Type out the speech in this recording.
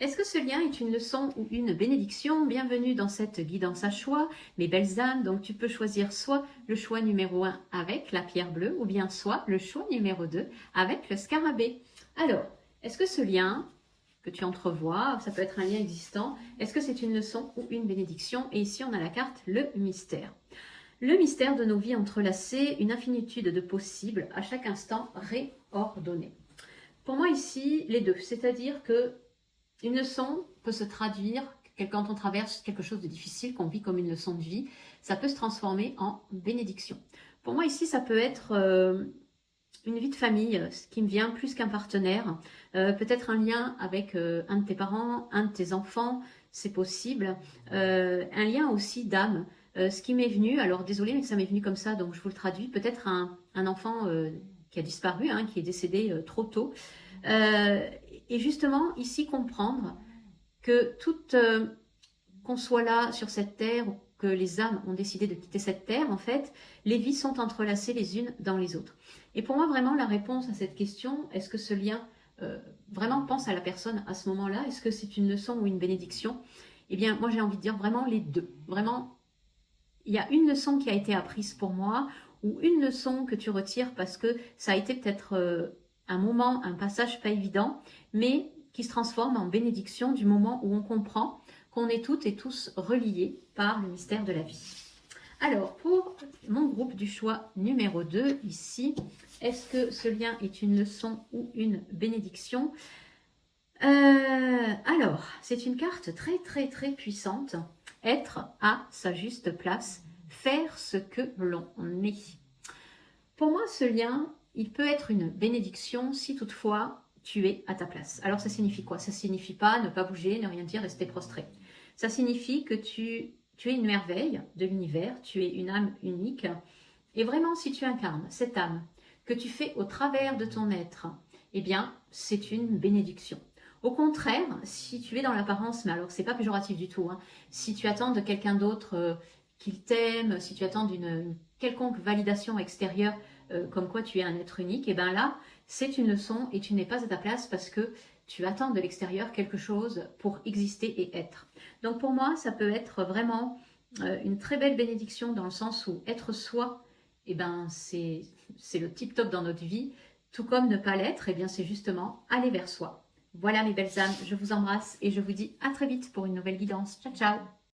Est-ce que ce lien est une leçon ou une bénédiction? Bienvenue dans cette guidance à choix, mes belles âmes. Donc tu peux choisir soit le choix numéro 1 avec la pierre bleue ou bien soit le choix numéro 2 avec le scarabée. Alors, est-ce que ce lien que tu entrevois, ça peut être un lien existant, est-ce que c'est une leçon ou une bénédiction? Et ici on a la carte le mystère. Le mystère de nos vies entrelacées, une infinitude de possibles à chaque instant réordonnés. Pour moi ici, les deux, c'est-à-dire que une leçon peut se traduire, quand on traverse quelque chose de difficile, qu'on vit comme une leçon de vie, ça peut se transformer en bénédiction. Pour moi ici, ça peut être une vie de famille, ce qui me vient plus qu'un partenaire, peut-être un lien avec un de tes parents, un de tes enfants, c'est possible, un lien aussi d'âme. Ce qui m'est venu, alors désolé mais que ça m'est venu comme ça, donc je vous le traduis, peut-être un enfant qui a disparu, hein, qui est décédé trop tôt. Et justement, ici, comprendre que qu'on soit là sur cette terre, ou que les âmes ont décidé de quitter cette terre, en fait, les vies sont entrelacées les unes dans les autres. Et pour moi, vraiment, la réponse à cette question, est-ce que ce lien, vraiment pense à la personne à ce moment-là, est-ce que c'est une leçon ou une bénédiction? Eh bien, moi, j'ai envie de dire vraiment les deux. Vraiment, il y a une leçon qui a été apprise pour moi, ou une leçon que tu retires parce que ça a été peut-être un moment, un passage pas évident, mais qui se transforme en bénédiction du moment où on comprend qu'on est toutes et tous reliés par le mystère de la vie. Alors, pour mon groupe du choix numéro 2, ici, est-ce que ce lien est une leçon ou une bénédiction? Alors, c'est une carte très puissante. Être à sa juste place, faire ce que l'on est. Pour moi, ce lien, il peut être une bénédiction si toutefois tu es à ta place. Alors ça signifie quoi? Ça signifie pas ne pas bouger, ne rien dire, rester prostré. Ça signifie que tu es une merveille de l'univers, tu es une âme unique. Et vraiment, si tu incarnes cette âme que tu fais au travers de ton être, eh bien, c'est une bénédiction. Au contraire, si tu es dans l'apparence, mais alors c'est pas péjoratif du tout, hein, si tu attends de quelqu'un d'autre qu'il t'aime, si tu attends d'une quelconque validation extérieure comme quoi tu es un être unique, et bien là, c'est une leçon et tu n'es pas à ta place parce que tu attends de l'extérieur quelque chose pour exister et être. Donc pour moi, ça peut être vraiment une très belle bénédiction dans le sens où être soi, et ben c'est le tip top dans notre vie, tout comme ne pas l'être, et bien c'est justement aller vers soi. Voilà mes belles âmes, je vous embrasse et je vous dis à très vite pour une nouvelle guidance. Ciao ciao.